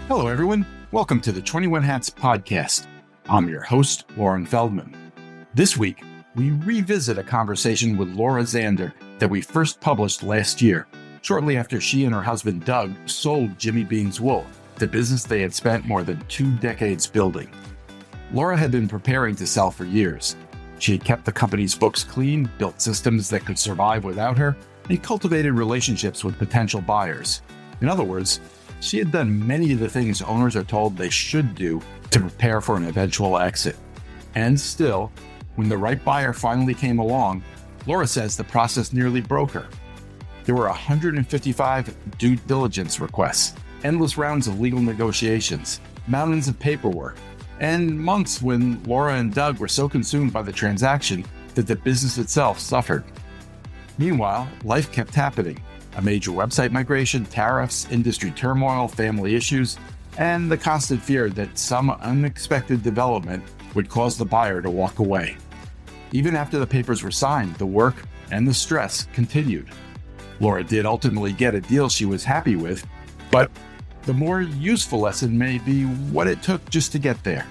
Hello, everyone. Welcome to the 21 Hats podcast. I'm your host, Lauren Feldman. This week, we revisit a conversation with Laura Zander that we first published last year, shortly after she and her husband, Doug, sold Jimmy Bean's Wool, the business they had spent more than 2 decades building. Laura had been preparing to sell for years. She had kept the company's books clean, built systems that could survive without her, and cultivated relationships with potential buyers. In other words, she had done many of the things owners are told they should do to prepare for an eventual exit. And still, when the right buyer finally came along, Laura says the process nearly broke her. There were 155 due diligence requests, endless rounds of legal negotiations, mountains of paperwork, and months when Laura and Doug were so consumed by the transaction that the business itself suffered. Meanwhile, life kept happening. A major website migration, tariffs, industry turmoil, family issues, and the constant fear that some unexpected development would cause the buyer to walk away. Even after the papers were signed, the work and the stress continued. Laura did ultimately get a deal she was happy with, but the more useful lesson may be what it took just to get there.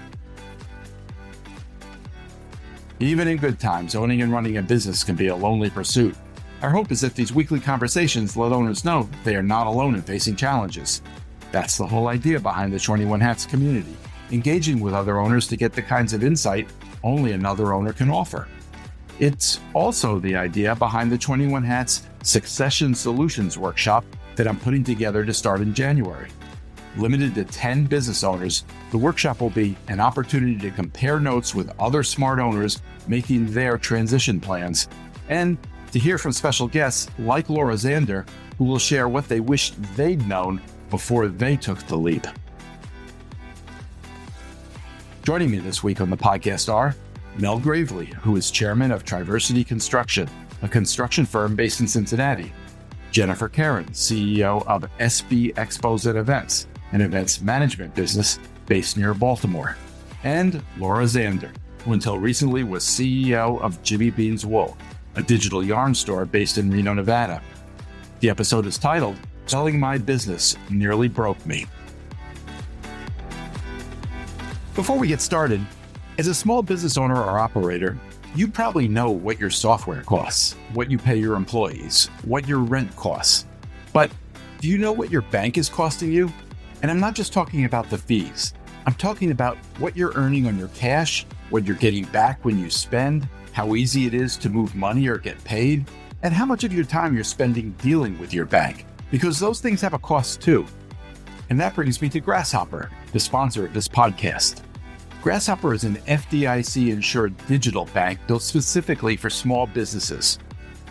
Even in good times, owning and running a business can be a lonely pursuit. Our hope is that these weekly conversations let owners know they are not alone in facing challenges. That's the whole idea behind the 21 Hats community, engaging with other owners to get the kinds of insight only another owner can offer. It's also the idea behind the 21 Hats Succession Solutions workshop that I'm putting together to start in January. Limited to 10 business owners, the workshop will be an opportunity to compare notes with other smart owners making their transition plans, and to hear from special guests like Laura Zander, who will share what they wished they'd known before they took the leap. Joining me this week on the podcast are Mel Gravely, who is chairman of Triversity Construction, a construction firm based in Cincinnati; Jennifer Karen, CEO of SB Expos and Events, an events management business based near Baltimore; and Laura Zander, who until recently was CEO of Jimmy Bean's Wool, a digital yarn store based in Reno, Nevada. The episode is titled, Selling My Business Nearly Broke Me. Before we get started, as a small business owner or operator, you probably know what your software costs, what you pay your employees, what your rent costs. But do you know what your bank is costing you? And I'm not just talking about the fees. I'm talking about what you're earning on your cash, what you're getting back when you spend, how easy it is to move money or get paid, and how much of your time you're spending dealing with your bank, because those things have a cost too. And that brings me to Grasshopper, the sponsor of this podcast. Grasshopper is an FDIC-insured digital bank built specifically for small businesses.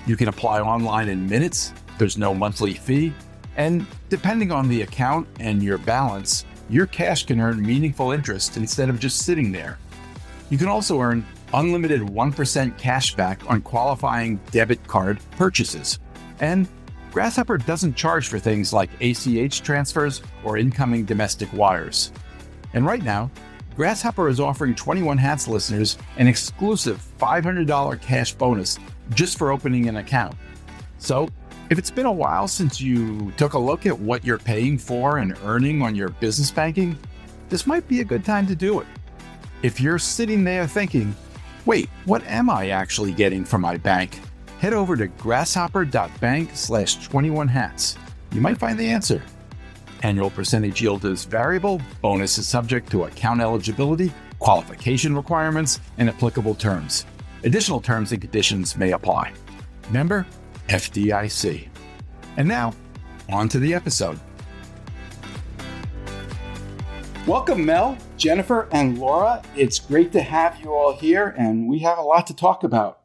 You can apply online in minutes, there's no monthly fee, and depending on the account and your balance, your cash can earn meaningful interest instead of just sitting there. You can also earn unlimited 1% cash back on qualifying debit card purchases. And Grasshopper doesn't charge for things like ACH transfers or incoming domestic wires. And right now, Grasshopper is offering 21 Hats listeners an exclusive $500 cash bonus just for opening an account. So, if it's been a while since you took a look at what you're paying for and earning on your business banking, this might be a good time to do it. If you're sitting there thinking, wait, what am I actually getting from my bank? Head over to grasshopper.bank/21hats. You might find the answer. Annual percentage yield is variable. Bonus is subject to account eligibility, qualification requirements, and applicable terms. Additional terms and conditions may apply. Member FDIC. And now, on to the episode. Welcome, Mel, Jennifer, and Laura. It's great to have you all here, and we have a lot to talk about.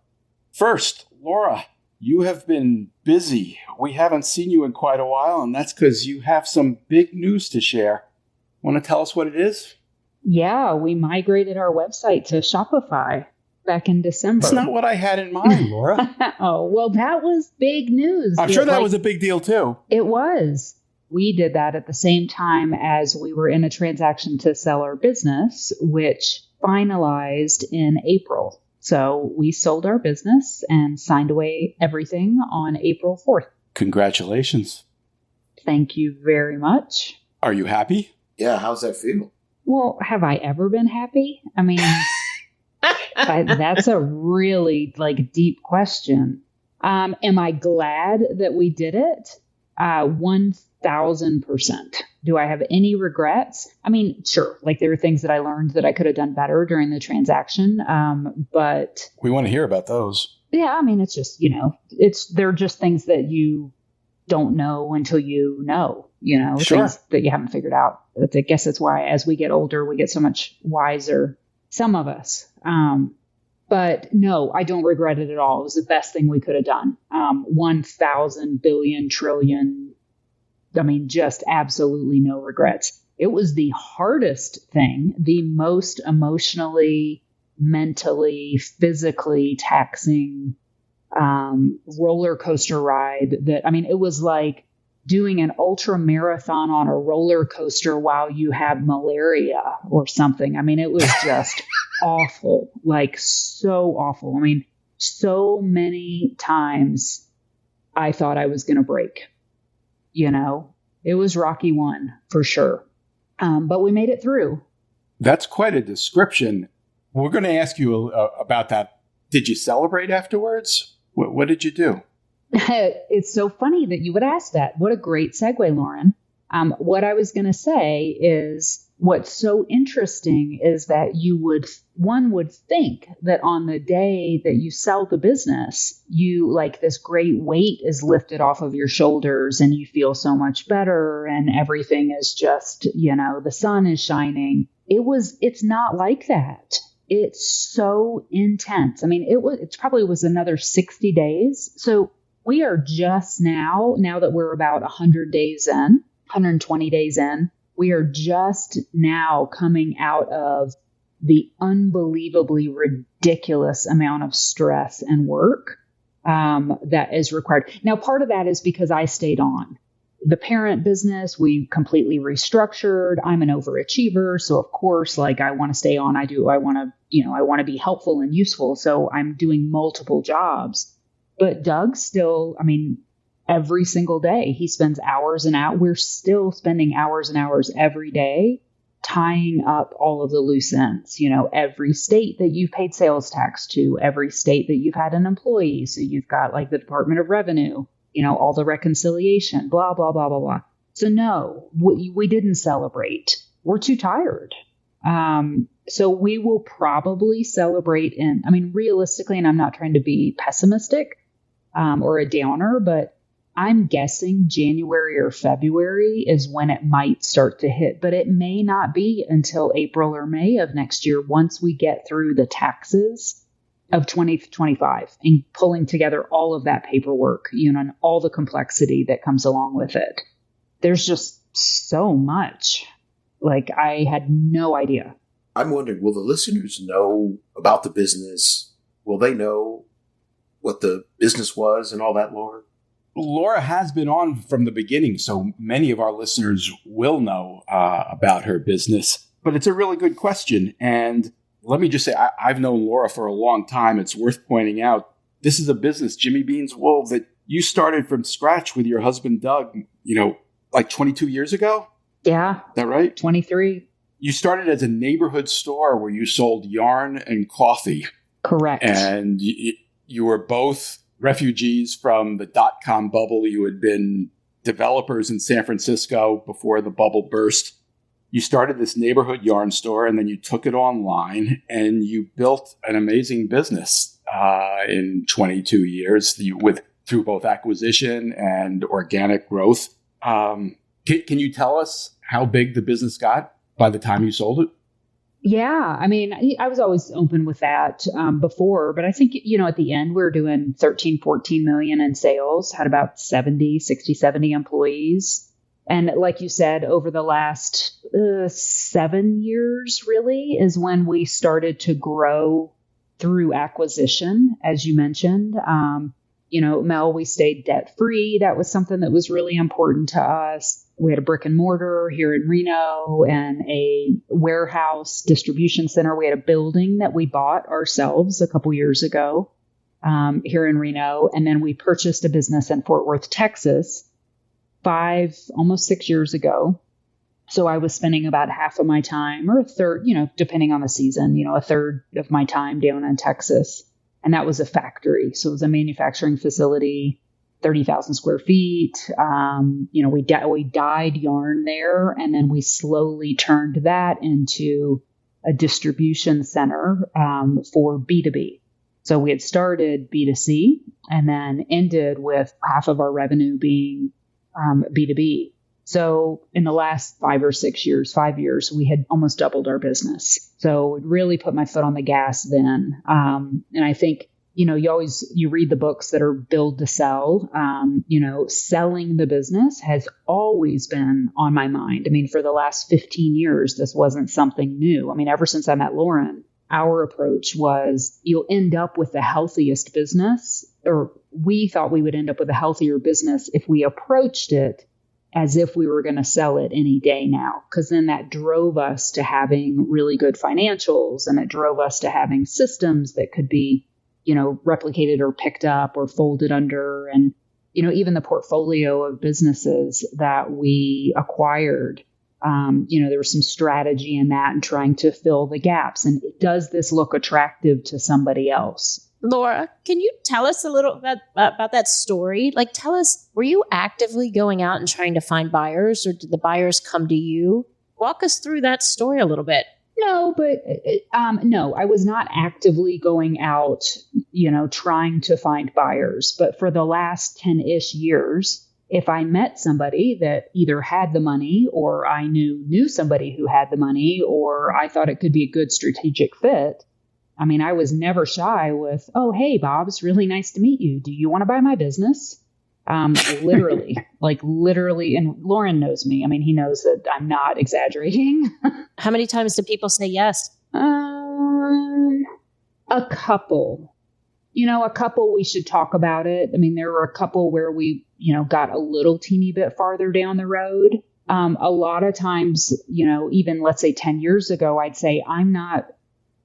First, Laura, you have been busy. We haven't seen you in quite a while, and that's because you have some big news to share. Want to tell us what it is? Yeah, we migrated our website to Shopify back in December. That's not what I had in mind, Laura. Oh, well, that was big news. I'm sure that was a big deal, too. It was. We did that at the same time as we were in a transaction to sell our business, which finalized in April. So we sold our business and signed away everything on April 4th. Congratulations. Thank you very much. Are you happy? Yeah, how's that feel? Well, have I ever been happy? I mean, that's a really deep question. Am I glad that we did it? 1000%. Do I have any regrets? I mean, sure. There are things that I learned that I could have done better during the transaction. But we want to hear about those. Yeah, I mean, it's just, they're just things that you don't know until you know, Sure. Things that you haven't figured out. I guess that's why as we get older, we get so much wiser. Some of us. But no, I don't regret it at all. It was the best thing we could have done. 1,000 billion trillion. I mean, just absolutely no regrets. It was the hardest thing, the most emotionally, mentally, physically taxing roller coaster ride it was like doing an ultra marathon on a roller coaster while you have malaria or something. I mean, it was just awful, so awful. I mean, so many times I thought I was going to break, it was Rocky 1 for sure. But we made it through. That's quite a description. We're going to ask you about that. Did you celebrate afterwards? What did you do? It's so funny that you would ask that. What a great segue, Lauren. What I was going to say is what's so interesting is that one would think that on the day that you sell the business, you this great weight is lifted off of your shoulders and you feel so much better and everything is just, the sun is shining. It's not like that. It's so intense. I mean, it probably was another 60 days. So we are just now that we're about 100 days in, 120 days in, we are just now coming out of the unbelievably ridiculous amount of stress and work that is required. Now, part of that is because I stayed on. The parent business, we completely restructured. I'm an overachiever. So of course, I want to stay on. I want to be helpful and useful. So I'm doing multiple jobs, but Doug still, every single day he spends hours and hours. We're still spending hours and hours every day tying up all of the loose ends, every state that you've paid sales tax to, every state that you've had an employee. So you've got the Department of Revenue, all the reconciliation, blah, blah, blah, blah, blah. So no, we didn't celebrate. We're too tired. So we will probably celebrate realistically, and I'm not trying to be pessimistic or a downer, but I'm guessing January or February is when it might start to hit, but it may not be until April or May of next year once we get through the taxes of 2025 and pulling together all of that paperwork, and all the complexity that comes along with it. There's just so much. I had no idea. I'm wondering, will the listeners know about the business? Will they know what the business was and all that, Laura? Laura has been on from the beginning, so many of our listeners will know about her business. But it's a really good question. And let me just say, I've known Laura for a long time. It's worth pointing out, this is a business, Jimmy Bean's Wool, that you started from scratch with your husband, Doug, 22 years ago? Yeah. Is that right? 23. You started as a neighborhood store where you sold yarn and coffee. Correct. And you were both refugees from the dot-com bubble. You had been developers in San Francisco before the bubble burst. You started this neighborhood yarn store, and then you took it online, and you built an amazing business in 22 years through both acquisition and organic growth. Can you tell us how big the business got by the time you sold it? Yeah. I was always open with that before, but I think, at the end, we were doing 13, 14 million in sales, had about 70 employees. And like you said, over the last 7 years, really, is when we started to grow through acquisition, as you mentioned. Mel, we stayed debt free. That was something that was really important to us. We had a brick and mortar here in Reno and a warehouse distribution center. We had a building that we bought ourselves a couple years ago here in Reno. And then we purchased a business in Fort Worth, Texas, almost 6 years ago. So I was spending about half of my time, or a third, depending on the season, a third of my time down in Texas. And that was a factory. So it was a manufacturing facility, 30,000 square feet. We dyed yarn there, and then we slowly turned that into a distribution center for B2B. So we had started B2C and then ended with half of our revenue being B2B. So in the last 5 years, we had almost doubled our business. So it really put my foot on the gas then. And I think, you read the books that are build to sell. Selling the business has always been on my mind. I mean, for the last 15 years, this wasn't something new. I mean, ever since I met Lauren, our approach was you'll end up with the healthiest business, or we thought we would end up with a healthier business if we approached it as if we were going to sell it any day now, because then that drove us to having really good financials, and it drove us to having systems that could be, replicated or picked up or folded under. And, even the portfolio of businesses that we acquired, there was some strategy in that and trying to fill the gaps. And does this look attractive to somebody else? Laura, can you tell us a little bit about that story? Like, tell us, were you actively going out and trying to find buyers, or did the buyers come to you? Walk us through that story a little bit. No, but no, I was not actively going out, trying to find buyers. But for the last 10-ish years, if I met somebody that either had the money, or I knew somebody who had the money, or I thought it could be a good strategic fit, I mean, I was never shy with, oh, hey, Bob, it's really nice to meet you. Do you want to buy my business? Literally, and Lauren knows me. I mean, he knows that I'm not exaggerating. How many times do people say yes? A couple. A couple, we should talk about it. I mean, there were a couple where we, got a little teeny bit farther down the road. A lot of times, even let's say 10 years ago, I'd say I'm not.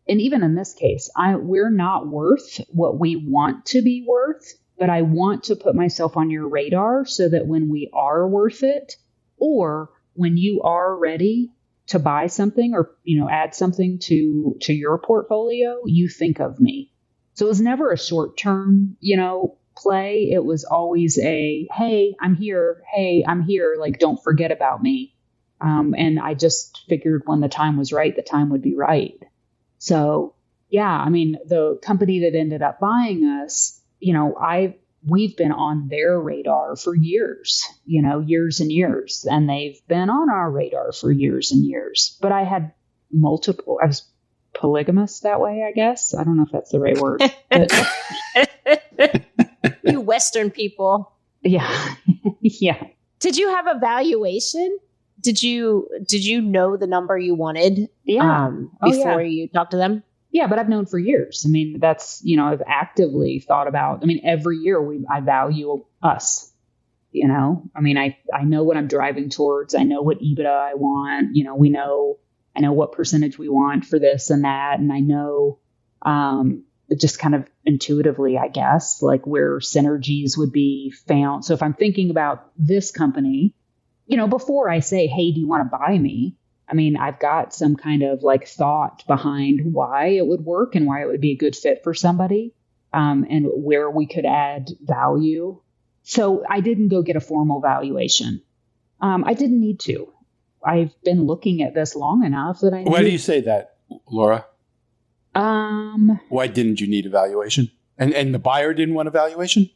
And even in this case, we're not worth what we want to be worth, but I want to put myself on your radar so that when we are worth it, or when you are ready to buy something or, add something to your portfolio, you think of me. So it was never a short-term, play. It was always a, hey, I'm here. Hey, I'm here. Like, don't forget about me. And I just figured when the time was right, the time would be right. So, yeah, I mean, the company that ended up buying us, we've been on their radar for years, years and years, and they've been on our radar for years and years. But I was polygamous that way, I guess. I don't know if that's the right word. You Western people. Yeah. Yeah. Did you have a valuation? Did you know the number you wanted before you talked to them? Yeah, but I've known for years. I mean, that's, I've actively thought about, every year I value us, I mean, I know what I'm driving towards. I know what EBITDA I want, I know what percentage we want for this and that. And I know, just kind of intuitively, I guess, like where synergies would be found. So if I'm thinking about this company, before I say, hey, do you want to buy me? I mean, I've got some kind of like thought behind why it would work and why it would be a good fit for somebody, and where we could add value. So I didn't go get a formal valuation. I didn't need to. I've been looking at this long enough that I. Why do you say that, Laura? Why didn't you need a valuation? And the buyer didn't want a valuation?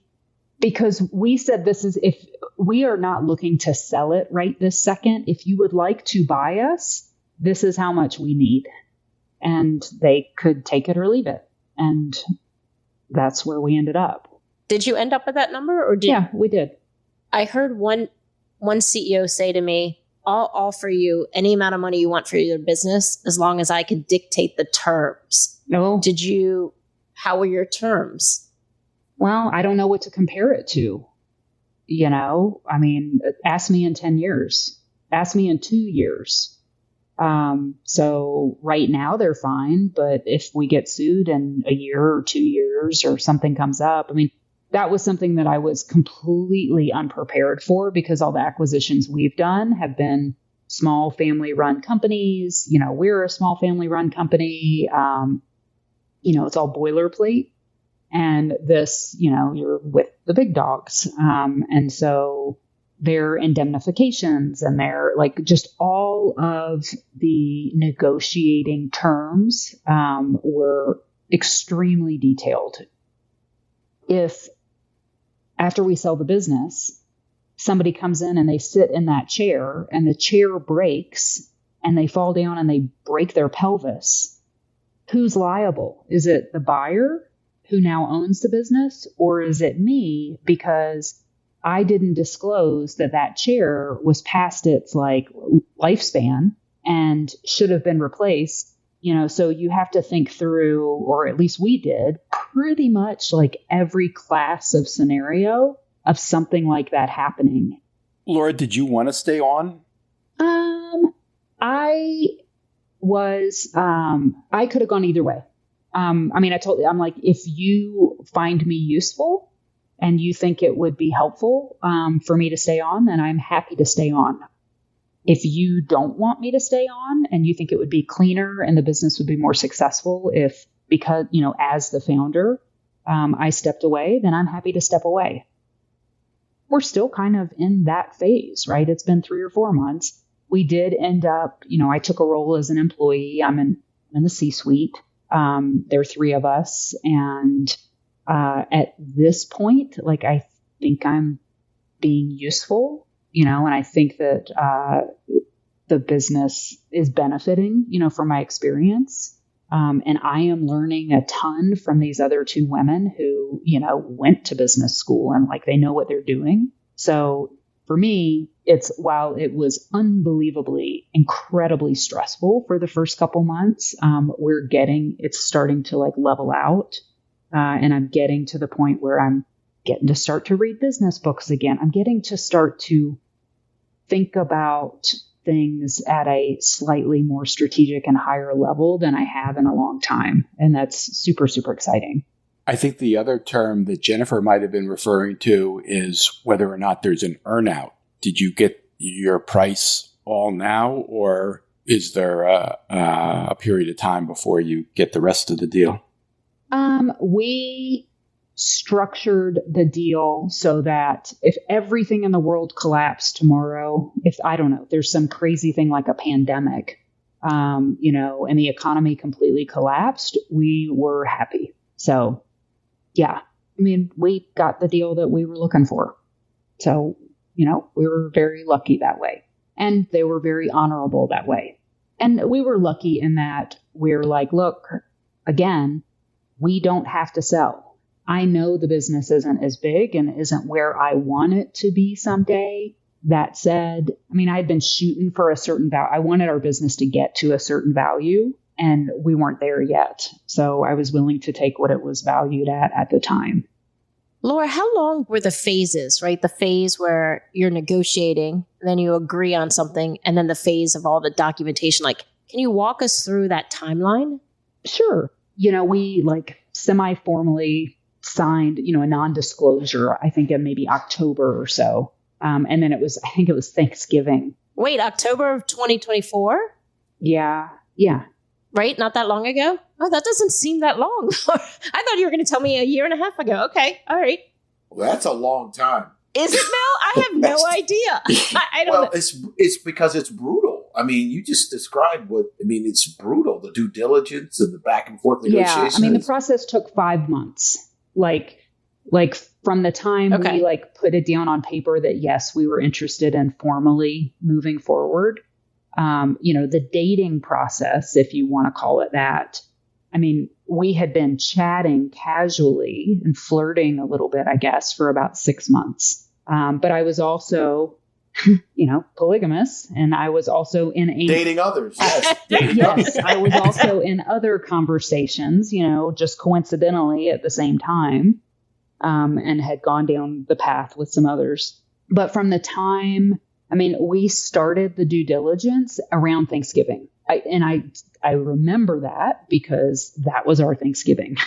Because we said if we are not looking to sell it right this second, if you would like to buy us, this is how much we need. And they could take it or leave it. And that's where we ended up. Did you end up with that number? Yeah, we did. I heard one CEO say to me, I'll offer you any amount of money you want for your business as long as I can dictate the terms. No. How were your terms? Well, I don't know what to compare it to. I mean, ask me in 10 years, ask me in 2 years. So right now they're fine. But if we get sued in a year or 2 years or something comes up, I mean, that was something that I was completely unprepared for because all the acquisitions we've done have been small family run companies. We're a small family run company. It's all boilerplate. And this, you're with the big dogs. And so their indemnifications and their just all of the negotiating terms were extremely detailed. If after we sell the business, somebody comes in and they sit in that chair and the chair breaks and they fall down and they break their pelvis, who's liable? Is it the buyer who now owns the business, or is it me because I didn't disclose that chair was past its lifespan and should have been replaced? So you have to think through, or at least we did, pretty much every class of scenario of something like that happening. Laura, did you want to stay on? I could have gone either way. I'm like, if you find me useful and you think it would be helpful for me to stay on, then I'm happy to stay on. If you don't want me to stay on and you think it would be cleaner and the business would be more successful because, as the founder, I stepped away, then I'm happy to step away. We're still kind of in that phase, right? It's been 3 or 4 months. We did end up, I took a role as an employee. I'm in the C-suite. There are 3 of us. And at this point, I think I'm being useful, and I think that the business is benefiting, from my experience. And I am learning a ton from these other 2 women who, went to business school and they know what they're doing. So for me, while it was unbelievably, incredibly stressful for the first couple months, it's starting to level out. And I'm getting to the point where I'm getting to start to read business books again. I'm getting to start to think about things at a slightly more strategic and higher level than I have in a long time. And that's super, super exciting. I think the other term that Jennifer might have been referring to is whether or not there's an earnout. Did you get your price all now, or is there a period of time before you get the rest of the deal? We structured the deal so that if everything in the world collapsed tomorrow, there's some crazy thing like a pandemic, and the economy completely collapsed, we were happy. So, yeah, we got the deal that we were looking for. So, we were very lucky that way. And they were very honorable that way. And we were lucky in that we're look, again, we don't have to sell. I know the business isn't as big and isn't where I want it to be someday. That said, I had been shooting for a certain value. I wanted our business to get to a certain value, and we weren't there yet. So I was willing to take what it was valued at the time. Laura, how long were the phases, right? The phase where you're negotiating, then you agree on something, and then the phase of all the documentation. Can you walk us through that timeline? Sure. We semi-formally signed, a non-disclosure, I think in maybe October or so. And then I think it was Thanksgiving. Wait, October of 2024? Yeah. Right? Not that long ago? Oh, that doesn't seem that long. I thought you were going to tell me a year and a half ago. Okay. All right. Well, that's a long time. Is it, Mel? I have no idea. I don't know. It's because it's brutal. You just described it's brutal. The due diligence and the back and forth negotiations. Yeah. The process took 5 months. From the time we put it down on paper that, yes, we were interested in formally moving forward. The dating process, if you want to call it that. We had been chatting casually and flirting a little bit, I guess, for about 6 months. But I was also, polygamous, and I was also in dating others. Yes. Yes, I was also in other conversations, just coincidentally at the same time, and had gone down the path with some others. But from the time, we started the due diligence around Thanksgiving. I remember that because that was our Thanksgiving,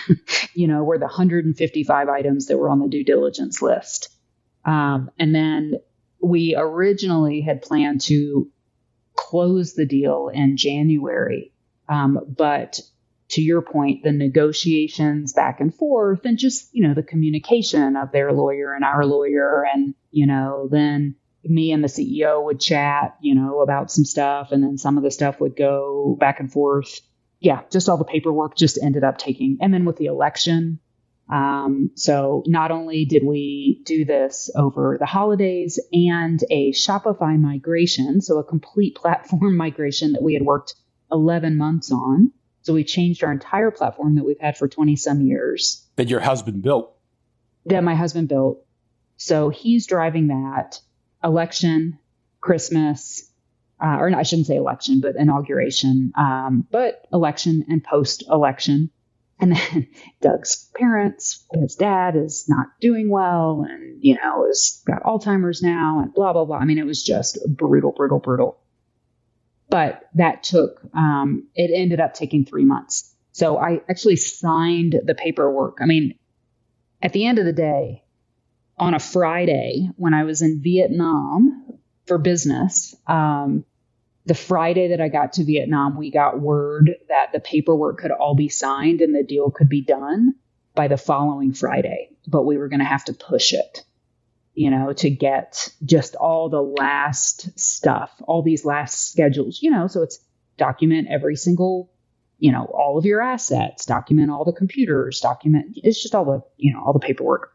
were the 155 items that were on the due diligence list. And then we originally had planned to close the deal in January. But to your point, the negotiations back and forth and just, the communication of their lawyer and our lawyer. And, then me and the CEO would chat, about some stuff. And then some of the stuff would go back and forth. Yeah, just all the paperwork just ended up taking. And then with the election. So not only did we do this over the holidays and a Shopify migration, so a complete platform migration that we had worked 11 months on. So we changed our entire platform that we've had for 20 some years. That your husband built. That my husband built. So he's driving that. Election, Christmas, or no, I shouldn't say election, but inauguration, but election and post-election. And then Doug's parents, his dad is not doing well and, has got Alzheimer's now and blah, blah, blah. I mean, it was just brutal, brutal, brutal. But that took, it ended up taking 3 months. So I actually signed the paperwork. I mean, at the end of the day, on a Friday when I was in Vietnam for business, the Friday that I got to Vietnam, we got word that the paperwork could all be signed and the deal could be done by the following Friday. But we were going to have to push it, to get just all the last stuff, all these last schedules, so it's document every single, all of your assets, document all the computers, it's just all the paperwork.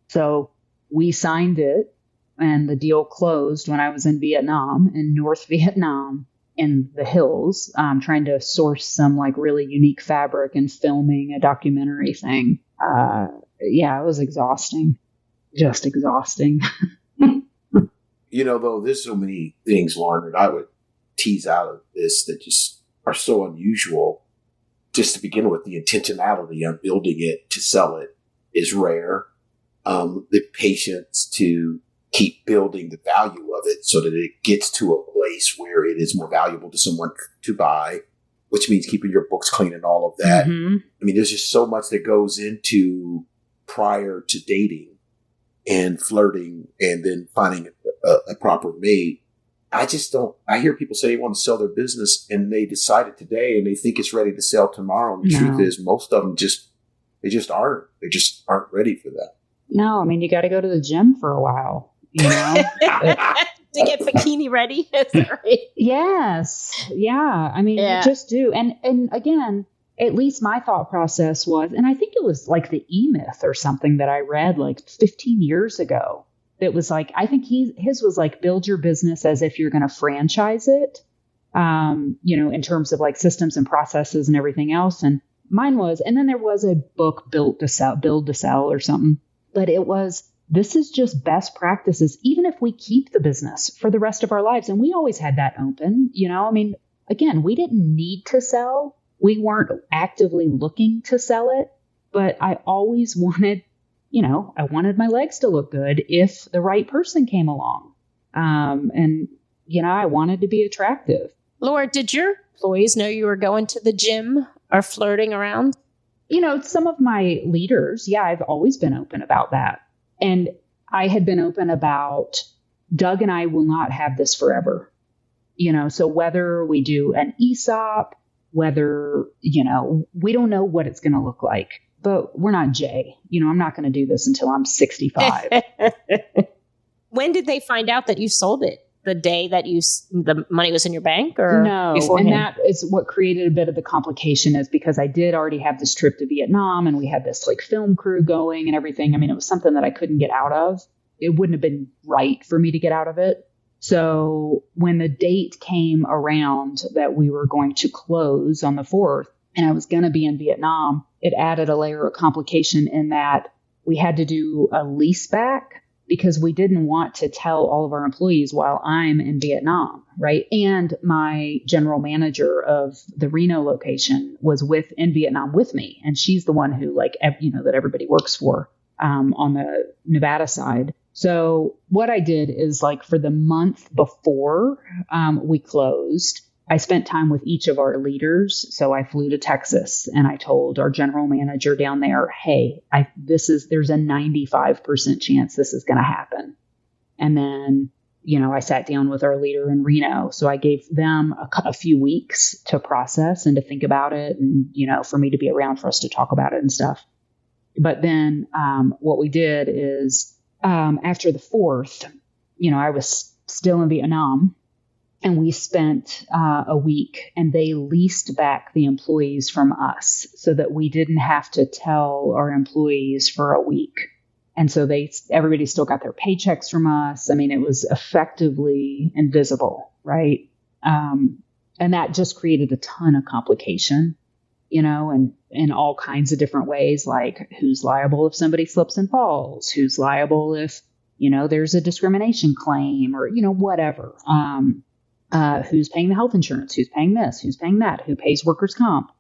So we signed it and the deal closed when I was in Vietnam, in North Vietnam, in the hills, trying to source some like really unique fabric and filming a documentary thing. Yeah, it was exhausting, just exhausting. Though there's so many things, Lauren, that I would tease out of this that just are so unusual. Just to begin with, the intentionality on building it to sell it is rare. The patience to keep building the value of it so that it gets to a place where it is more valuable to someone to buy, which means keeping your books clean and all of that. Mm-hmm. I mean, there's just so much that goes into prior to dating and flirting and then finding a proper mate. I hear people say they want to sell their business and they decide it today and they think it's ready to sell tomorrow. And the truth is most of them they just aren't ready for that. No, I mean, you got to go to the gym for a while, to get bikini ready. Is that right? Yes. Yeah. I mean, you just do. And again, at least my thought process was, and I think it was like the E-Myth or something that I read like 15 years ago. It was like, I think his was like, build your business as if you're going to franchise it, in terms of like systems and processes and everything else. And mine was, and then there was a book, Build to Sell or something. But it was, this is just best practices, even if we keep the business for the rest of our lives. And we always had that open, I mean, again, we didn't need to sell. We weren't actively looking to sell it, but I always wanted, I wanted my legs to look good if the right person came along. And I wanted to be attractive. Laura, did your employees know you were going to the gym or flirting around? Some of my leaders, I've always been open about that. And I had been open about Doug and I will not have this forever. So whether we do an ESOP, whether, we don't know what it's going to look like, but we're not Jay. I'm not going to do this until I'm 65. When did they find out that you sold it? The day that the money was in your bank, or no? Beforehand? And that is what created a bit of the complication, is because I did already have this trip to Vietnam and we had this like film crew going and everything. I mean, it was something that I couldn't get out of. It wouldn't have been right for me to get out of it. So when the date came around that we were going to close on the 4th and I was going to be in Vietnam, it added a layer of complication in that we had to do a lease back, because we didn't want to tell all of our employees while I'm in Vietnam, right? And my general manager of the Reno location was in Vietnam with me. And she's the one who that everybody works for on the Nevada side. So what I did is for the month before we closed, I spent time with each of our leaders. So I flew to Texas and I told our general manager down there, hey, there's a 95% chance this is going to happen. And then I sat down with our leader in Reno. So I gave them a few weeks to process and to think about it and, for me to be around for us to talk about it and stuff. But then what we did is after the 4th, I was still in Vietnam, and we spent a week, and they leased back the employees from us so that we didn't have to tell our employees for a week. And so everybody still got their paychecks from us. I mean, it was effectively invisible, right? And that just created a ton of complication, and in all kinds of different ways, like who's liable if somebody slips and falls, who's liable if, there's a discrimination claim or, whatever. Who's paying the health insurance, who's paying this, who's paying that, who pays workers' comp.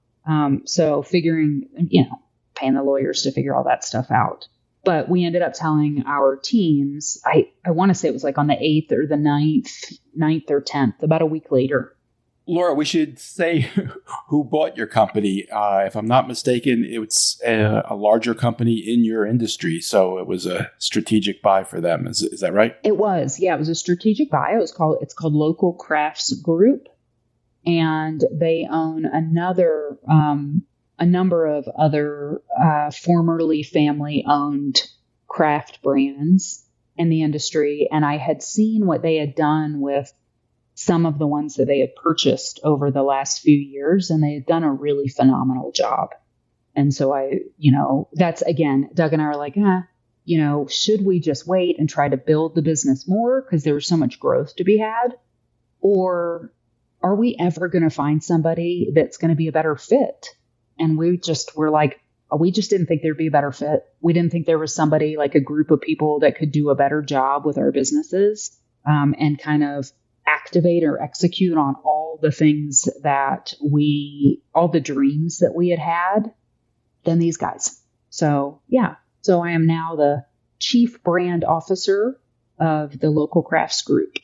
So figuring, paying the lawyers to figure all that stuff out. But we ended up telling our teams, I want to say it was like on the 8th or the 9th or 10th, about a week later. Laura, we should say who bought your company. If I'm not mistaken, it's a larger company in your industry. So it was a strategic buy for them. Is that right? It was. Yeah, it was a strategic buy. It's called Local Crafts Group. And they own a number of other formerly family-owned craft brands in the industry. And I had seen what they had done with some of the ones that they had purchased over the last few years, and they had done a really phenomenal job. And so that's, again, Doug and I are like, should we just wait and try to build the business more because there was so much growth to be had? Or are we ever going to find somebody that's going to be a better fit? And we just didn't think there'd be a better fit. We didn't think there was somebody, like a group of people that could do a better job with our businesses and kind of activate or execute on all the things that all the dreams that we had than these guys. So, yeah. So I am now the chief brand officer of the Local Crafts Group.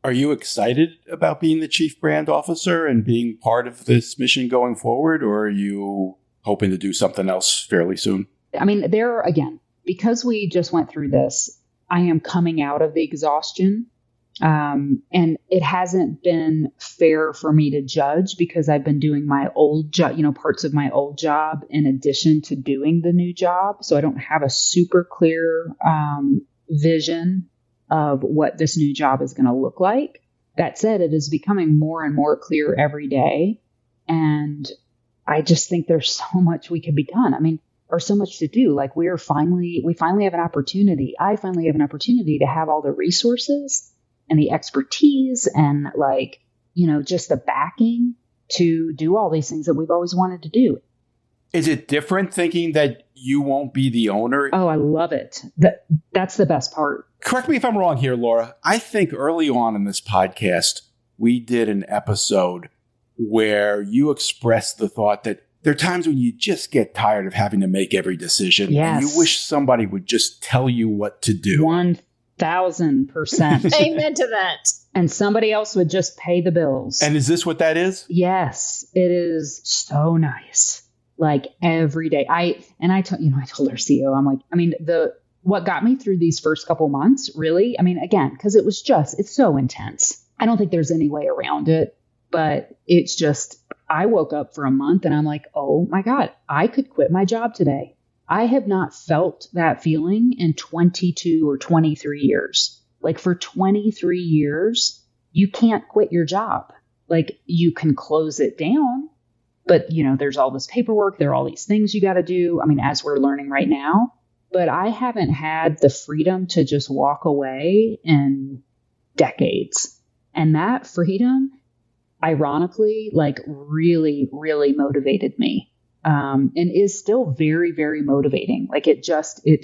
Are you excited about being the chief brand officer and being part of this mission going forward, or are you hoping to do something else fairly soon? I mean, because we just went through this, I am coming out of the exhaustion. And it hasn't been fair for me to judge because I've been doing my old job, parts of my old job in addition to doing the new job. So I don't have a super clear vision of what this new job is going to look like. That said, it is becoming more and more clear every day. And I just think there's so much we could be done. I mean, or so much to do. Like we finally have an opportunity. I finally have an opportunity to have all the resources and the expertise and just the backing to do all these things that we've always wanted to do. Is it different thinking that you won't be the owner? Oh, I love it. That's the best part. Correct me if I'm wrong here, Laura. I think early on in this podcast, we did an episode where you expressed the thought that there are times when you just get tired of having to make every decision. Yes. And you wish somebody would just tell you what to do. 1,000%. Amen to that. And somebody else would just pay the bills. And is this what that is? Yes, it is so nice. Like every day. I told our CEO, I'm like, what got me through these first couple months, really? I mean, again, because it's so intense. I don't think there's any way around it, but it's just, I woke up for a month and I'm like, oh my God, I could quit my job today. I have not felt that feeling in 22 or 23 years. Like for 23 years, you can't quit your job. Like you can close it down, but there's all this paperwork. There are all these things you got to do. I mean, as we're learning right now, but I haven't had the freedom to just walk away in decades. And that freedom, ironically, really, really motivated me. And is still very, very motivating. Like it's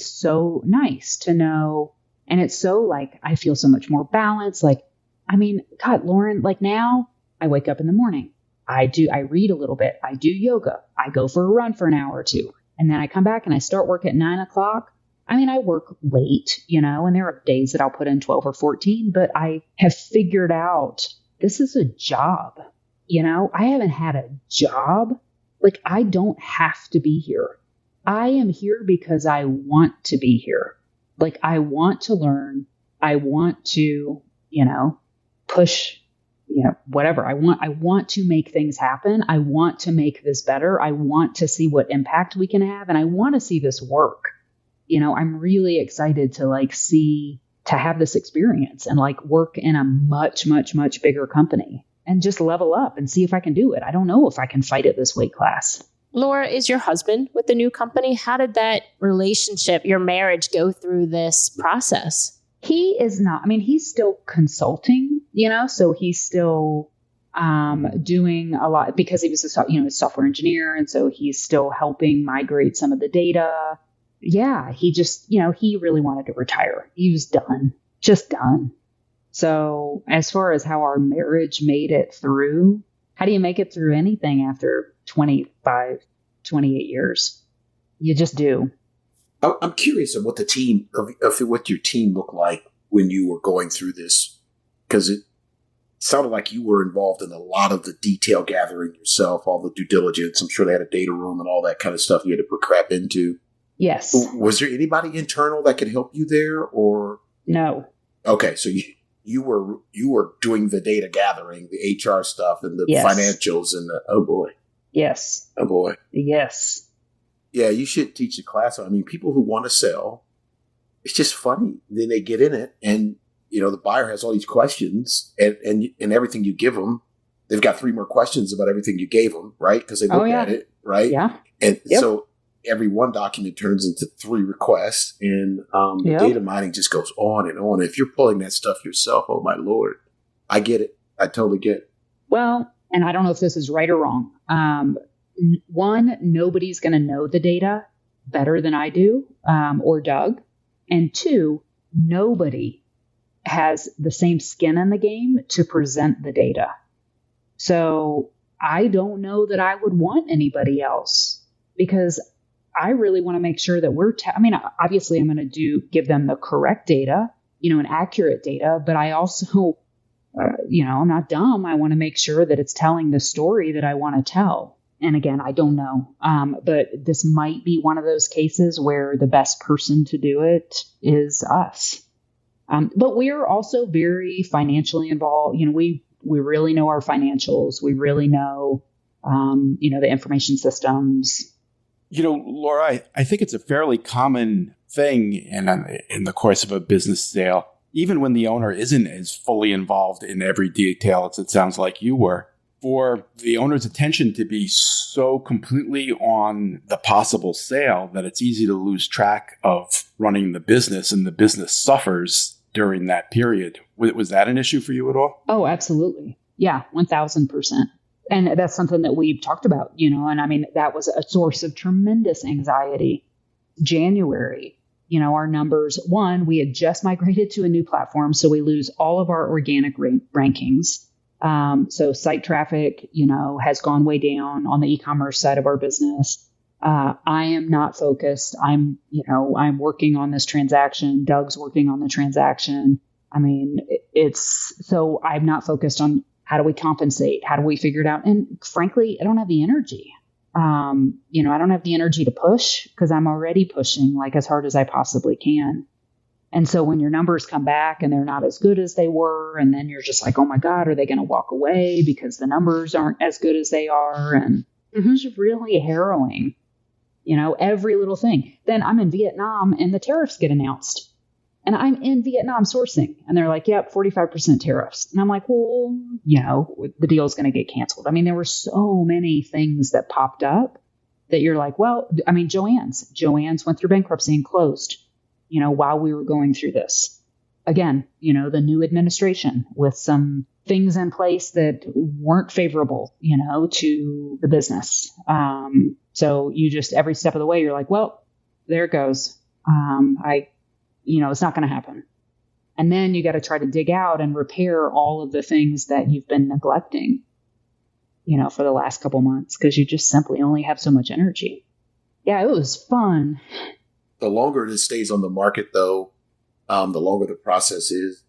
so nice to know. And it's so I feel so much more balanced. God, Lauren, now I wake up in the morning. I read a little bit. I do yoga. I go for a run for an hour or two. And then I come back and I start work at 9:00. I work late, and there are days that I'll put in 12 or 14, but I have figured out this is a job. I haven't had a job. I don't have to be here. I am here because I want to be here. I want to learn. I want to push, whatever. I want to make things happen. I want to make this better. I want to see what impact we can have. And I want to see this work. I'm really excited to have this experience and work in a much, much, much bigger company and just level up and see if I can do it. I don't know if I can fight at this weight class. Laura, is your husband with the new company? How did that relationship, your marriage, go through this process? He is not. He's still consulting, so he's still doing a lot because he was a software engineer. And so he's still helping migrate some of the data. Yeah, he just, he really wanted to retire. He was done, just done. So as far as how our marriage made it through, how do you make it through anything after 25, 28 years? You just do. I'm curious of what the team, of what your team looked like when you were going through this, because it sounded like you were involved in a lot of the detail gathering yourself, all the due diligence. I'm sure they had a data room and all that kind of stuff you had to put crap into. Yes. Was there anybody internal that could help you there, or no? Okay, so you were doing the data gathering, the HR stuff, and the Yes. financials, and oh boy, Yes. oh boy, Yes. yeah. You should teach a class. People who want to sell, it's just funny. Then they get in it, and the buyer has all these questions, and everything you give them, they've got 3 more questions about everything you gave them, right? Because they looked at it, right? Yeah. And Yep. so every one document turns into 3 requests, and the data mining just goes on and on. If you're pulling that stuff yourself, oh my Lord, I get it. I totally get it. Well, and I don't know if this is right or wrong. One, nobody's going to know the data better than I do, or Doug. And 2, nobody has the same skin in the game to present the data. So I don't know that I would want anybody else, because I really want to make sure that obviously I'm going to give them the correct data, and accurate data, but I also, I'm not dumb. I want to make sure that it's telling the story that I want to tell. And again, I don't know. But this might be one of those cases where the best person to do it is us. But we're also very financially involved. We really know our financials. We really know, the information systems. Laura, I think it's a fairly common thing in the course of a business sale, even when the owner isn't as fully involved in every detail as it sounds like you were, for the owner's attention to be so completely on the possible sale that it's easy to lose track of running the business, and the business suffers during that period. Was that an issue for you at all? Oh, absolutely. Yeah, 1,000%. And that's something that we've talked about, and that was a source of tremendous anxiety. January, our numbers, we had just migrated to a new platform, so we lose all of our organic rankings. So site traffic, has gone way down on the e-commerce side of our business. I am not focused. I'm working on this transaction. Doug's working on the transaction. So I'm not focused on how do we compensate? How do we figure it out? And frankly, I don't have the energy. I don't have the energy to push because I'm already pushing as hard as I possibly can. And so when your numbers come back and they're not as good as they were, and then you're just like, oh my God, are they going to walk away because the numbers aren't as good as they are? And it was really harrowing, every little thing. Then I'm in Vietnam and the tariffs get announced. And I'm in Vietnam sourcing. And they're like, yep, 45% tariffs. And I'm like, well, the deal's going to get canceled. There were so many things that popped up that you're like, well, Joann's went through bankruptcy and closed, while we were going through this. Again, the new administration with some things in place that weren't favorable, to the business. So you just, every step of the way, you're like, well, there it goes. It's not going to happen. And then you got to try to dig out and repair all of the things that you've been neglecting, for the last couple months, because you just simply only have so much energy. Yeah, it was fun. The longer this stays on the market, though, the longer the process is.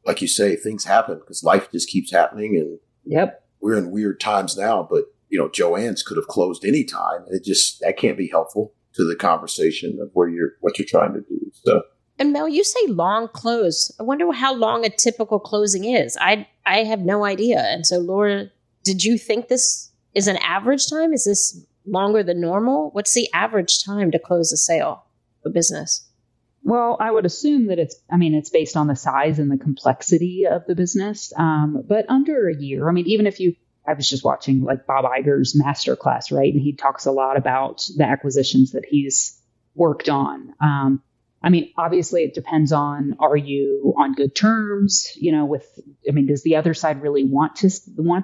Like you say, things happen because life just keeps happening, and yep, we're in weird times now. But Joann's could have closed any time. That can't be helpful to the conversation of what you're trying to do. So. And Mel, you say long close. I wonder how long a typical closing is. I have no idea. And so, Laura, did you think this is an average time? Is this longer than normal? What's the average time to close a sale for business? Well, I would assume that it's based on the size and the complexity of the business. But under a year, even if I was just watching like Bob Iger's masterclass, right? And he talks a lot about the acquisitions that he's worked on. Obviously it depends on, are you on good terms, does the other side really want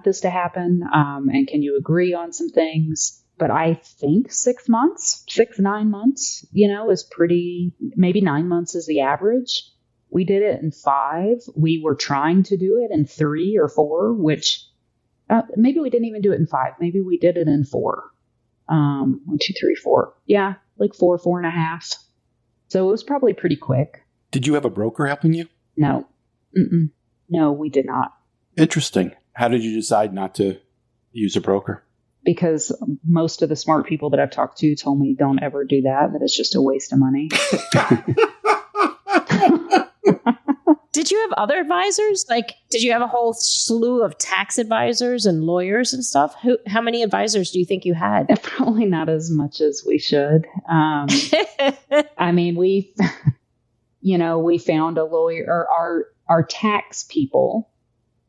this to happen? And can you agree on some things? But I think 6 months, 9 months, is pretty, maybe 9 months is the average. We did it in 5. We were trying to do it in 3 or 4, which maybe we didn't even do it in 5. Maybe we did it in 4. 1, 2, 3, 4. Yeah, like 4.5. So it was probably pretty quick. Did you have a broker helping you? No. No, we did not. Interesting. How did you decide not to use a broker? Because most of the smart people that I've talked to told me don't ever do that it's just a waste of money. Did you have other advisors? Like, did you have a whole slew of tax advisors and lawyers and stuff? How many advisors do you think you had? Probably not as much as we should. We found a lawyer. Our tax people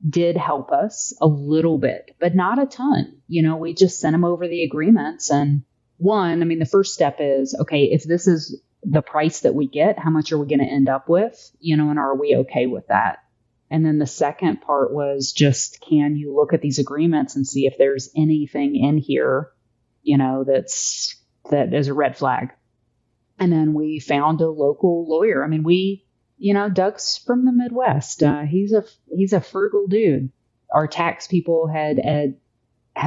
did help us a little bit, but not a ton. We just sent them over the agreements. And the first step is, okay, if this is the price that we get, how much are we going to end up with? And are we okay with that? And then the second part was just, can you look at these agreements and see if there's anything in here, that is a red flag? And then we found a local lawyer. Doug's from the Midwest. He's a frugal dude. Our tax people had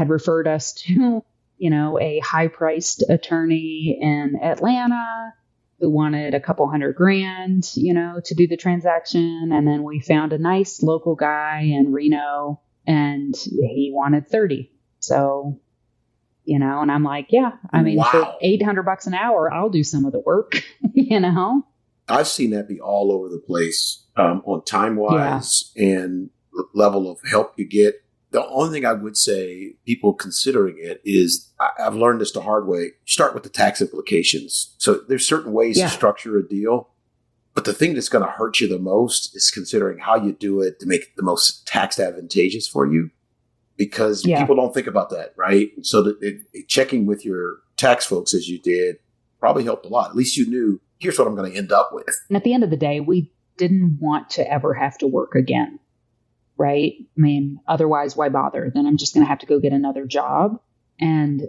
referred us to, a high-priced attorney in Atlanta who wanted a couple $100,000, to do the transaction. And then we found a nice local guy in Reno and he wanted 30. So, and I'm like, yeah, Wow. For $800 an hour, I'll do some of the work, I've seen that be all over the place on time-wise and level of help you get. The only thing I would say, people considering it, is I've learned this the hard way. Start with the tax implications. So there's certain ways to structure a deal. But the thing that's going to hurt you the most is considering how you do it to make it the most tax advantageous for you. Because people don't think about that, right? So that checking with your tax folks as you did probably helped a lot. At least you knew, here's what I'm going to end up with. And at the end of the day, we didn't want to ever have to work again, right? Otherwise, why bother? Then I'm just going to have to go get another job. And,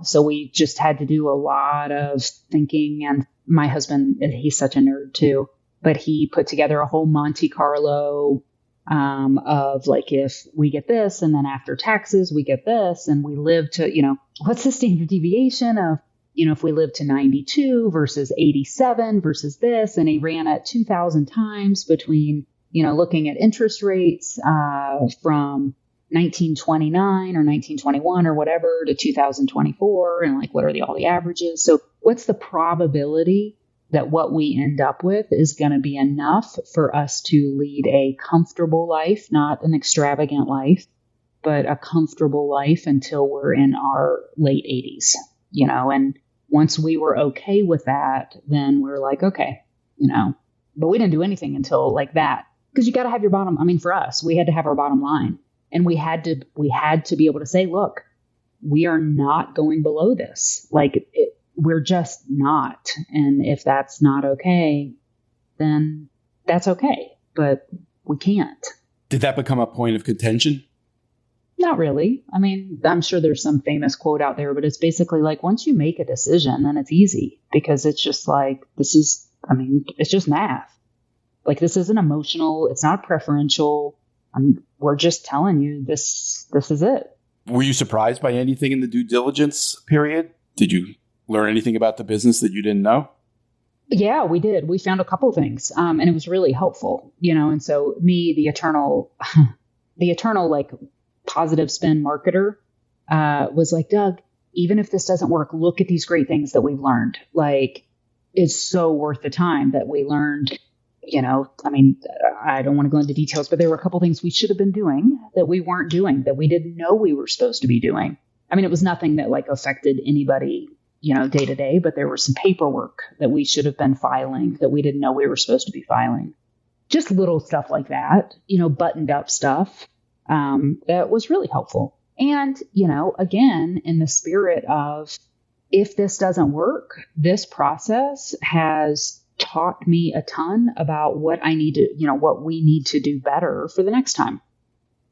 so we just had to do a lot of thinking. And my husband, he's such a nerd too, but he put together a whole Monte Carlo of like, if we get this and then after taxes, we get this and we live to, what's the standard deviation of, if we live to 92 versus 87 versus this. And he ran it 2,000 times between, looking at interest rates from 1929 or 1921 or whatever to 2024. And like, what are all the averages? So what's the probability that what we end up with is going to be enough for us to lead a comfortable life, not an extravagant life, but a comfortable life until we're in our late 80s, and once we were okay with that, then we're like, okay, but we didn't do anything until like that, because you got to have your bottom. For us, we had to have our bottom line, and we had to be able to say, look, we are not going below this. We're just not. And if that's not okay, then that's okay, but we can't. Did that become a point of contention? Not really. I'm sure there's some famous quote out there, but it's basically like, once you make a decision, then it's easy, because it's just like, it's just math. Like, this isn't emotional. It's not preferential. We're just telling you this is it. Were you surprised by anything in the due diligence period? Did you learn anything about the business that you didn't know? Yeah, we did. We found a couple things, and it was really helpful, and so me, the eternal like positive spin marketer, was like, Doug, even if this doesn't work, look at these great things that we've learned. Like, is so worth the time that we learned. I don't want to go into details, but there were a couple things we should have been doing that we weren't doing, that we didn't know we were supposed to be doing. I mean, it was nothing that like affected anybody, day to day, but there was some paperwork that we should have been filing that we didn't know we were supposed to be filing. Just little stuff like that, buttoned up stuff that was really helpful. And, again, in the spirit of, if this doesn't work, this process has taught me a ton about what I need to, what we need to do better for the next time.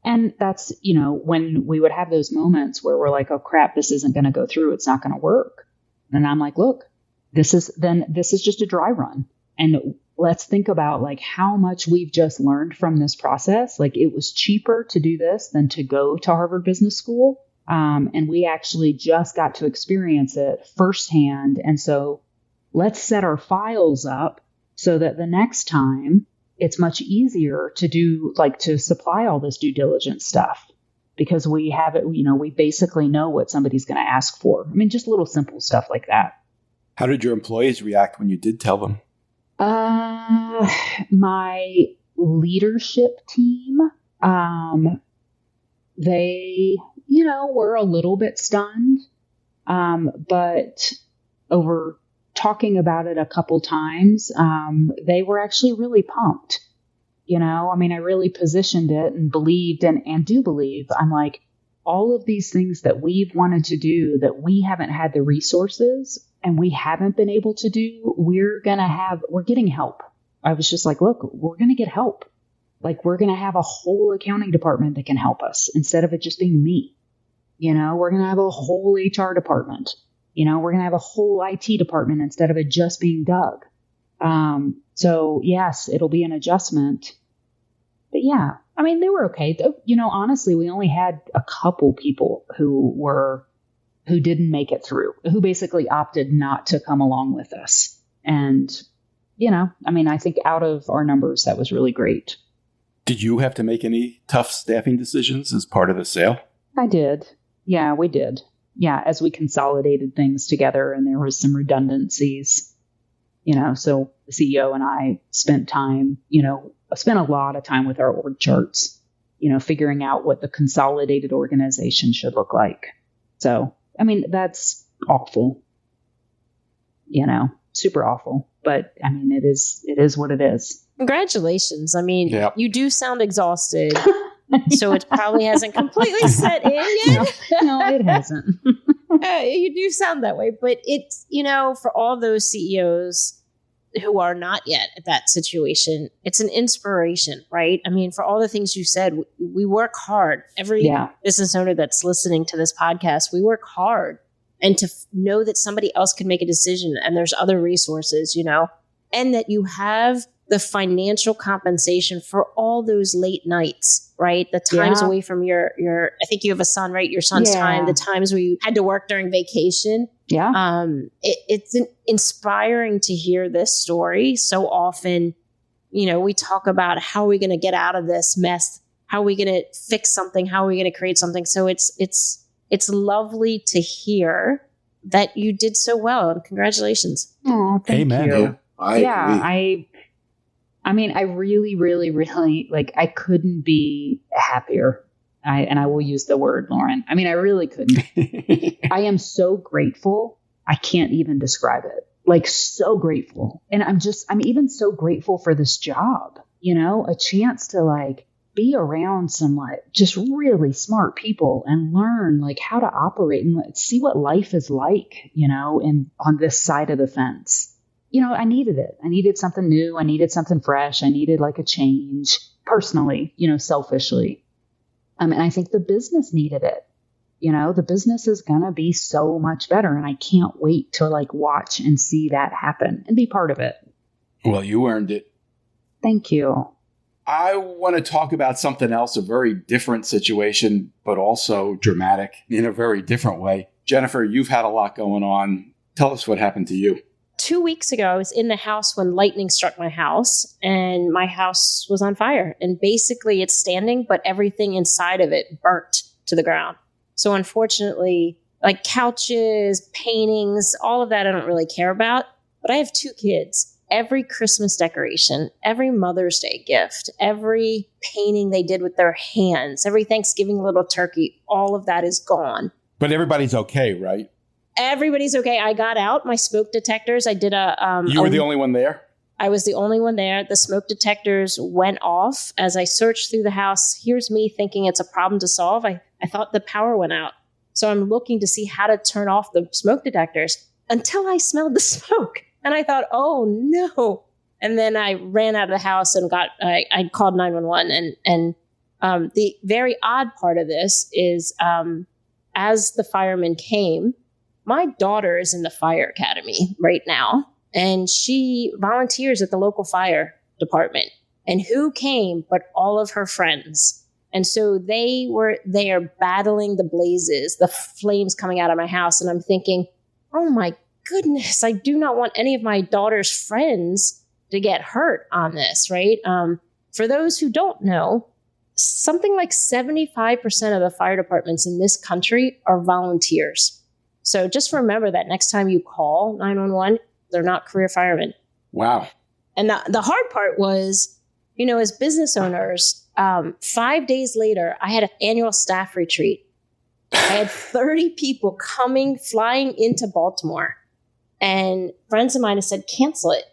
And that's, when we would have those moments where we're like, oh crap, this isn't going to go through. It's not going to work. And I'm like, look, this is just a dry run. And let's think about like how much we've just learned from this process. Like it was cheaper to do this than to go to Harvard Business School. And we actually just got to experience it firsthand. And so let's set our files up so that the next time it's much easier to do, like to supply all this due diligence stuff because we have it, we basically know what somebody's going to ask for. I mean, just little simple stuff like that. How did your employees react when you did tell them? My leadership team, they, were a little bit stunned. But over talking about it a couple times, they were actually really pumped. I really positioned it and believed and do believe. I'm like, all of these things that we've wanted to do that we haven't had the resources and we haven't been able to do, we're getting help. I was just like, look, we're going to get help. Like we're going to have a whole accounting department that can help us instead of it just being me. We're going to have a whole HR department. We're going to have a whole IT department instead of it just being Doug. So yes, it'll be an adjustment. But yeah, they were okay. Honestly, we only had a couple people who didn't make it through, who basically opted not to come along with us. And, I think out of our numbers, that was really great. Did you have to make any tough staffing decisions as part of the sale? I did. Yeah, we did. Yeah, as we consolidated things together and there was some redundancies, so the CEO and I spent a lot of time with our org charts, figuring out what the consolidated organization should look like. So, that's awful, super awful, but it is what it is. Congratulations. You do sound exhausted. So it probably hasn't completely set in yet. No, it hasn't. You do sound that way. But it's, for all those CEOs who are not yet at that situation, it's an inspiration, right? For all the things you said, we work hard. Every business owner that's listening to this podcast, we work hard. And to know that somebody else can make a decision and there's other resources, and that you have the financial compensation for all those late nights, right? The times away from your, I think you have a son, right? Your son's time, the times where you had to work during vacation. Yeah. It's inspiring to hear this story. So often, we talk about how are we going to get out of this mess? How are we going to fix something? How are we going to create something? So it's lovely to hear that you did so well. And congratulations. Oh, thank you. Yeah, I agree. I really, really, really, I couldn't be happier. I will use the word, Lauren. I really couldn't. I am so grateful. I can't even describe it. So grateful. And I'm even so grateful for this job, a chance to be around some just really smart people and learn how to operate and see what life is like, on this side of the fence. I needed it. I needed something new. I needed something fresh. I needed a change personally, selfishly. And I think the business needed it. The business is going to be so much better. And I can't wait to watch and see that happen and be part of it. Well, you earned it. Thank you. I want to talk about something else, a very different situation, but also dramatic in a very different way. Jennifer, you've had a lot going on. Tell us what happened to you. 2 weeks ago, I was in the house when lightning struck my house and my house was on fire. And basically it's standing, but everything inside of it burnt to the ground. So unfortunately, couches, paintings, all of that I don't really care about. But I have 2 kids. Every Christmas decoration, every Mother's Day gift, every painting they did with their hands, every Thanksgiving little turkey, all of that is gone. But everybody's okay, right? Everybody's okay. I got out my smoke detectors. I did You were the only one there? I was the only one there. The smoke detectors went off as I searched through the house. Here's me thinking it's a problem to solve. I thought the power went out. So I'm looking to see how to turn off the smoke detectors until I smelled the smoke. And I thought, oh no. And then I ran out of the house and I called 911. And the very odd part of this is as the firemen came, my daughter is in the fire academy right now. And she volunteers at the local fire department. And who came but all of her friends? And so they were there battling the blazes, the flames coming out of my house. And I'm thinking, oh my goodness, I do not want any of my daughter's friends to get hurt on this, right? For those who don't know, something like 75% of the fire departments in this country are volunteers. So just remember that next time you call 911, they're not career firemen. Wow. And the hard part was, as business owners, 5 days later, I had an annual staff retreat. I had 30 people flying into Baltimore. And friends of mine have said, cancel it.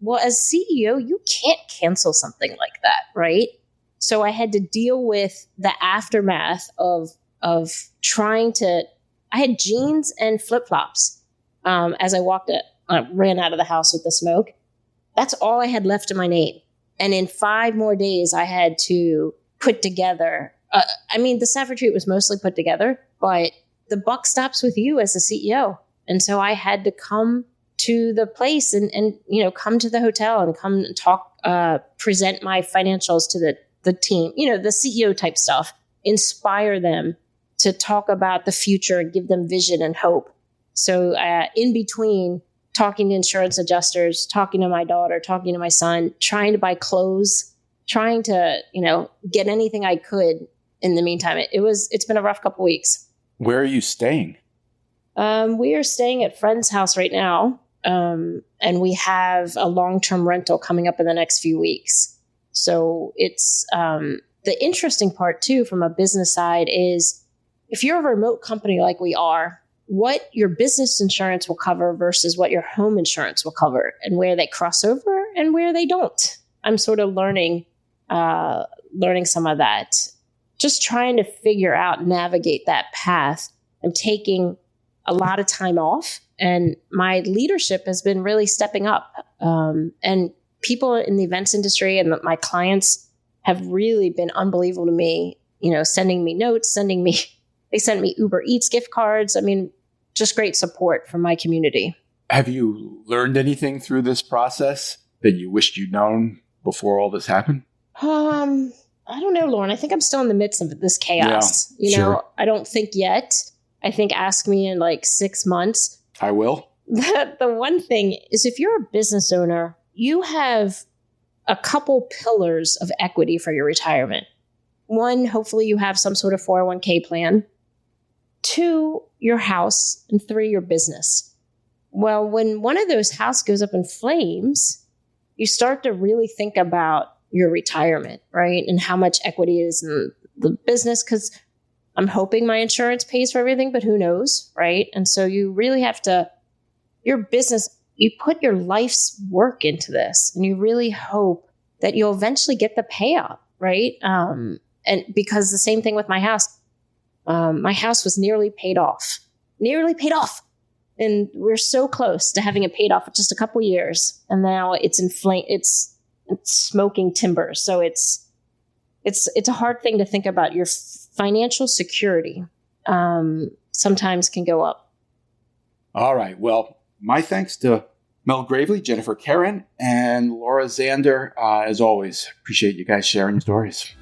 Well, as CEO, you can't cancel something like that, right? So I had to deal with the aftermath of trying to, I had jeans and flip-flops as I ran out of the house with the smoke. That's all I had left in my name. And in 5 more days, I had to put together, the staff retreat was mostly put together, but the buck stops with you as the CEO. And so I had to come to the place and come to the hotel and come and talk, present my financials to the team, the CEO type stuff, inspire them to talk about the future and give them vision and hope. So in between talking to insurance adjusters, talking to my daughter, talking to my son, trying to buy clothes, trying to, get anything I could in the meantime. It's been a rough couple weeks. Where are you staying? We are staying at friend's house right now. And we have a long-term rental coming up in the next few weeks. So it's, the interesting part too, from a business side is if you're a remote company like we are, what your business insurance will cover versus what your home insurance will cover and where they cross over and where they don't. I'm sort of learning some of that, just trying to figure out, navigate that path. I'm taking a lot of time off and my leadership has been really stepping up. And people in the events industry and my clients have really been unbelievable to me, sending me notes, they sent me Uber Eats gift cards. Just great support from my community. Have you learned anything through this process that you wished you'd known before all this happened? I don't know, Lauren. I think I'm still in the midst of this chaos. Sure. I don't think yet. I think ask me in like 6 months. I will. The one thing is if you're a business owner, you have a couple pillars of equity for your retirement. 1, hopefully you have some sort of 401k plan. 2, your house. And 3, your business. Well, when one of those houses goes up in flames, you start to really think about your retirement, right? And how much equity is in the business, because I'm hoping my insurance pays for everything, but who knows, right? And so you really have to, your business, you put your life's work into this and you really hope that you'll eventually get the payout, right? And because the same thing with my house was nearly paid off. And we're so close to having it paid off in just a couple years. And now it's in flame, it's smoking timbers. So it's a hard thing to think about. Your financial security sometimes can go up. All right. Well, my thanks to Mel Gravely, Jennifer Karen, and Laura Zander. As always, appreciate you guys sharing your stories.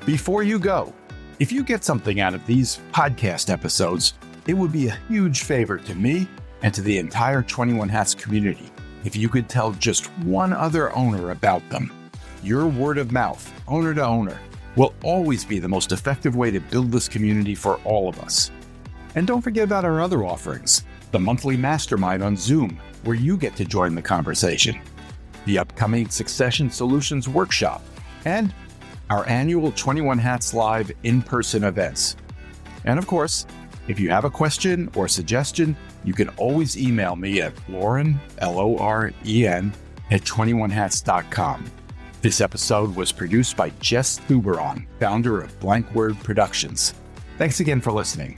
Before you go, if you get something out of these podcast episodes, it would be a huge favor to me and to the entire 21 Hats community if you could tell just one other owner about them. Your word of mouth, owner to owner, will always be the most effective way to build this community for all of us. And don't forget about our other offerings. the monthly mastermind on Zoom, where you get to join the conversation, the upcoming Succession Solutions workshop, and our annual 21 Hats Live in-person events. And of course, if you have a question or suggestion, you can always email me at Lauren, Loren, at 21hats.com. This episode was produced by Jess Thuberon, founder of Blank Word Productions. Thanks again for listening.